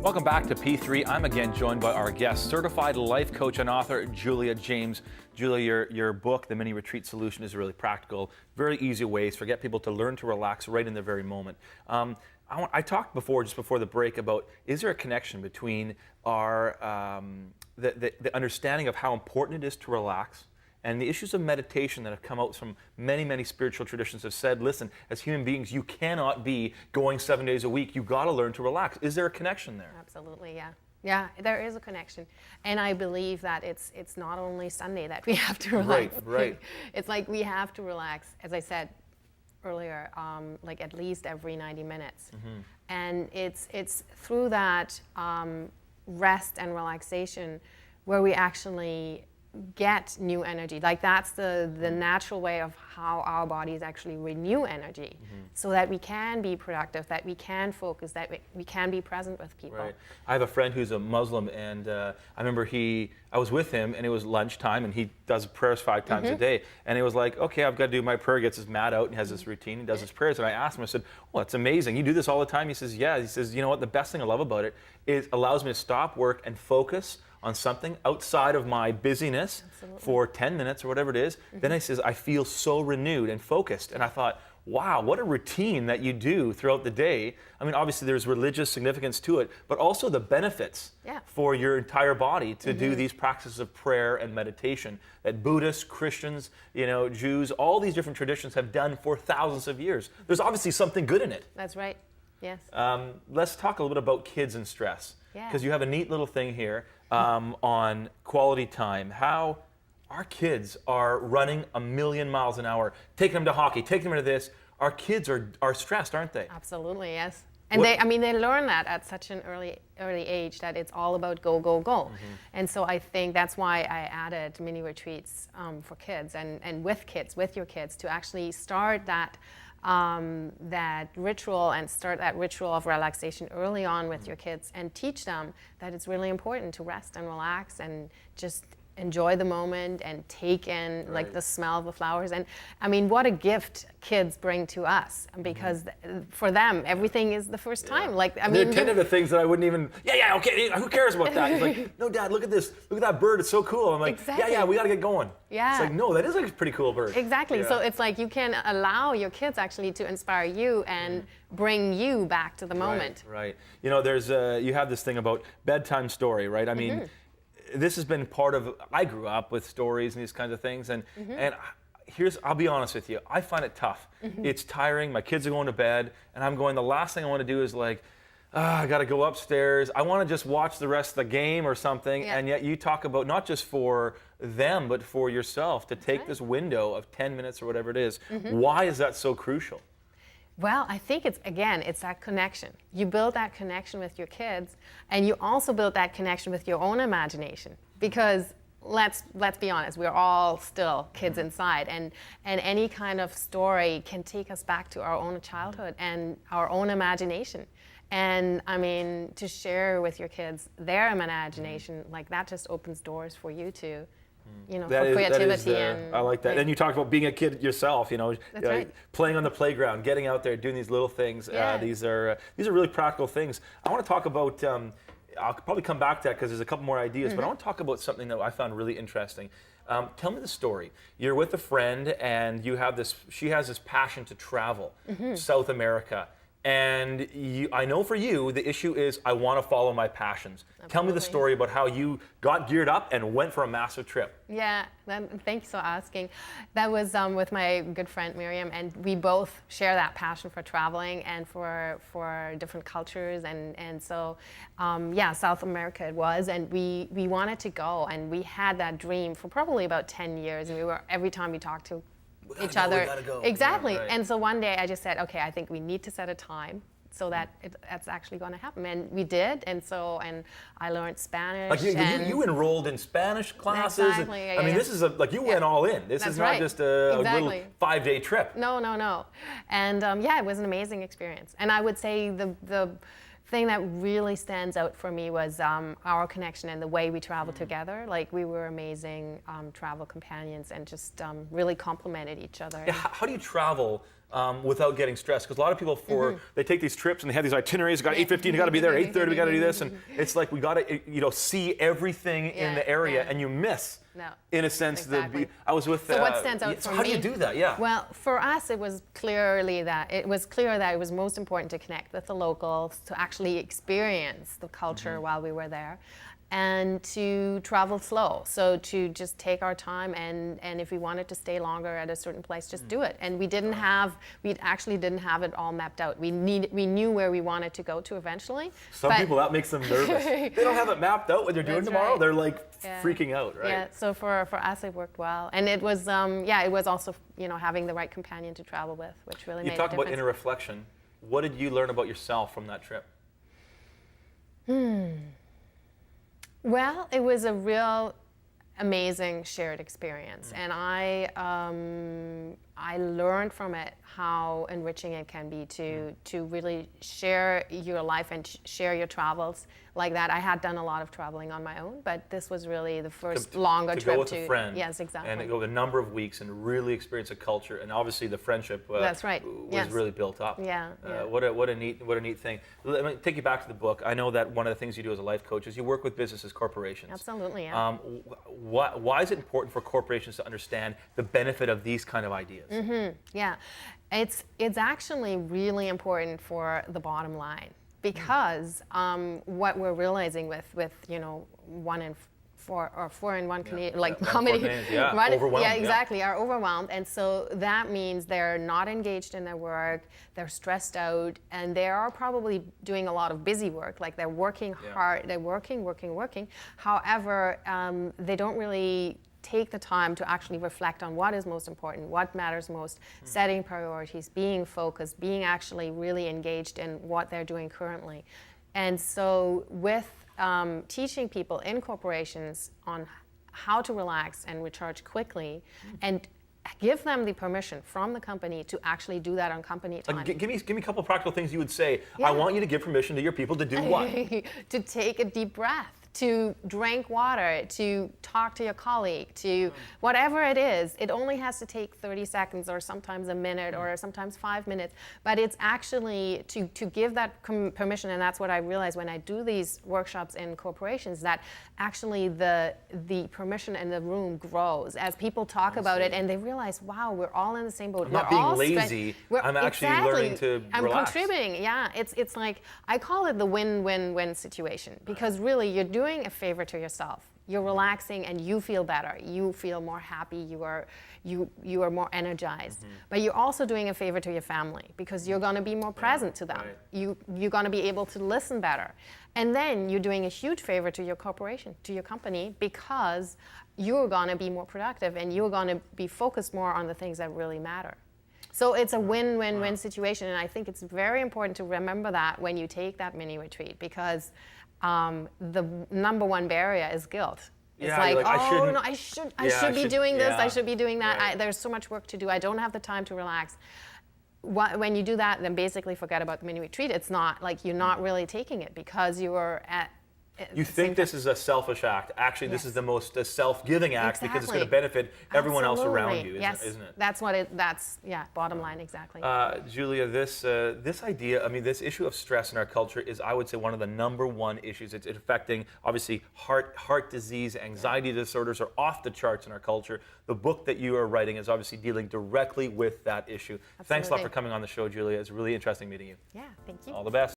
Welcome back to P3. I'm again joined by our guest, certified life coach and author, Julia James. Julia, your book, The Mini Retreat Solution, is really practical, very easy ways for get people to learn to relax right in the very moment. I talked before, just before the break, about is there a connection between our the understanding of how important it is to relax and the issues of meditation that have come out from many, many spiritual traditions have said, listen, as human beings, you cannot be going 7 days a week. You've got to learn to relax. Is there a connection there? Absolutely, yeah. Yeah, there is a connection. And I believe that it's not only Sunday that we have to relax. Right. It's like we have to relax, as I said earlier, like at least every 90 minutes. Mm-hmm. And it's through that rest and relaxation where we actually get new energy. Like that's the natural way of how our bodies actually renew energy, so that we can be productive, that we can focus, that we can be present with people. Right. I have a friend who's a Muslim, and I remember I was with him, and it was lunchtime, and he does prayers 5 times a day, and it was like, okay, I've got to do my prayer. He gets his mat out and has this routine. He does his prayers, and I asked him, I said, well, it's amazing. You do this all the time? He says, yeah. He says, you know what? The best thing I love about it is it allows me to stop work and focus on something outside of my busyness for 10 minutes or whatever it is. Then he says, I feel so renewed and focused. And I thought, wow, what a routine that you do throughout the day. I mean, obviously there's religious significance to it, but also the benefits for your entire body to do these practices of prayer and meditation that Buddhists, Christians, Jews, all these different traditions have done for thousands of years. There's obviously something good in it. That's right, yes. Let's talk a little bit about kids and stress, because you have a neat little thing here on quality time. How our kids are running a million miles an hour, taking them to hockey, taking them to this. Our kids are stressed, aren't they? Absolutely, yes. And they learn that at such an early age, that it's all about go, go, go. And so I think that's why I added mini retreats for kids and with your kids, to actually start that ritual and start that ritual of relaxation early on with your kids, and teach them that it's really important to rest and relax and just enjoy the moment and take in like the smell of the flowers. And I mean, what a gift kids bring to us, because for them everything is the first time. Like they're attentive to things that I wouldn't even. Okay. Who cares about that? He's like, no, Dad, look at this. Look at that bird. It's so cool. I'm like, yeah, we got to get going. Yeah. It's like, no, that is a pretty cool bird. Exactly. Yeah. So it's like you can allow your kids actually to inspire you and bring you back to the moment. Right. There's you have this thing about bedtime story, right? I mean. This has been part of, I grew up with stories and these kinds of things, and I'll be honest with you, I find it tough. It's tiring, my kids are going to bed, and I'm going, the last thing I want to do is like, I got to go upstairs, I want to just watch the rest of the game or something, and yet you talk about not just for them, but for yourself, to take this window of 10 minutes or whatever it is. Why is that so crucial? Well, I think it's that connection. You build that connection with your kids, and you also build that connection with your own imagination. Because let's be honest, we're all still kids inside, and any kind of story can take us back to our own childhood and our own imagination. And I mean, to share with your kids their imagination, like that just opens doors for you to. For creativity. I like that. And you talked about being a kid yourself, playing on the playground, getting out there, doing these little things. These are really practical things. I want to talk about, I'll probably come back to that because there's a couple more ideas, but I want to talk about something that I found really interesting. Tell me the story. You're with a friend and she has this passion to travel, South America. And I know for you, the issue is I want to follow my passions. Absolutely. Tell me the story about how you got geared up and went for a massive trip. Yeah, thanks for asking. That was with my good friend Miriam, and we both share that passion for traveling and for different cultures. And so, South America it was, and we wanted to go, and we had that dream for probably about 10 years, and every time we talked to each other. Exactly. Yeah, right. And so one day I just said, okay, I think we need to set a time so that that's actually going to happen. And we did. And I learned Spanish. Like you enrolled in Spanish classes. Exactly. And, I mean, this is you went all in. This is not just a little 5-day trip. No. And it was an amazing experience. And I would say the thing that really stands out for me was our connection and the way we traveled together. Like, we were amazing travel companions and just really complemented each other. Yeah, how do you travel without getting stressed. Because a lot of people, they take these trips and they have these itineraries. Got 8:15, you got to be there. 8:30, we got to do this, and it's like we got to, see everything in the area, and you miss. No, in a sense, exactly. I was with. So what stands out so for how me? do you do that? Yeah. Well, for us, it was clear that it was most important to connect with the locals, to actually experience the culture while we were there, and to travel slow. So to just take our time, and if we wanted to stay longer at a certain place, just do it. And we actually didn't have it all mapped out. We knew where we wanted to go to eventually. Some people, that makes them nervous. They don't have it mapped out what they're doing tomorrow. Right. They're like freaking out, right? Yeah. So for us, it worked well, and it was it was also having the right companion to travel with, which really made a difference. You talked about inner reflection. What did you learn about yourself from that trip? Well, it was a real amazing shared experience, and I learned from it how enriching it can be to really share your life and share your travels like that. I had done a lot of traveling on my own, but this was really the first longer trip to go with a friend. Yes, exactly. And go a number of weeks and really experience a culture, and obviously the friendship That's right. was really built up. Yeah. What a neat thing. Let me take you back to the book. I know that one of the things you do as a life coach is you work with businesses, corporations. Absolutely. Yeah. Why is it important for corporations to understand the benefit of these kind of ideas? Yeah, it's actually really important for the bottom line, because what we're realizing with 1 in 4 or 4 in 1 Canadian, like how many? Overwhelmed. Yeah, exactly, are overwhelmed, and so that means they're not engaged in their work, they're stressed out, and they are probably doing a lot of busy work, like they're working hard, they're working. However, they don't really take the time to actually reflect on what is most important, what matters most, setting priorities, being focused, being actually really engaged in what they're doing currently. And so with teaching people in corporations on how to relax and recharge quickly, and give them the permission from the company to actually do that on company time. Give me a couple of practical things you would say. I want you to give permission to your people to do what? To take a deep breath, to drink water, to talk to your colleague, to whatever it is. It only has to take 30 seconds or sometimes a minute or sometimes 5 minutes, but it's actually to give that permission. And that's what I realize when I do these workshops in corporations, that actually the permission in the room grows as people talk about it, and they realize, wow, we're all in the same boat. I'm not being lazy. I'm actually learning to relax. I'm contributing. Yeah, it's like, I call it the win-win-win situation, because really you're doing a favor to yourself. You're relaxing and you feel better. You feel more happy. You are more energized. But you're also doing a favor to your family, because you're going to be more present to them. You're going to be able to listen better. And then you're doing a huge favor to your corporation, to your company, because you're going to be more productive and you're going to be focused more on the things that really matter. So it's a win-win-win situation, and I think it's very important to remember that when you take that mini retreat, because the number one barrier is guilt. It's I should be doing this, I should be doing that. There's so much work to do. I don't have the time to relax. When you do that, then basically forget about the mini retreat. It's not like you're not really taking it, because you are at. You think this is a selfish act. Actually, this is the most self-giving act, because it's going to benefit everyone else around you, isn't it? That's bottom line, exactly. Julia, this idea, this issue of stress in our culture is, I would say, one of the number one issues. It's affecting, obviously, heart disease, anxiety disorders are off the charts in our culture. The book that you are writing is obviously dealing directly with that issue. Absolutely. Thanks a lot for coming on the show, Julia. It's really interesting meeting you. Yeah, thank you. All the best.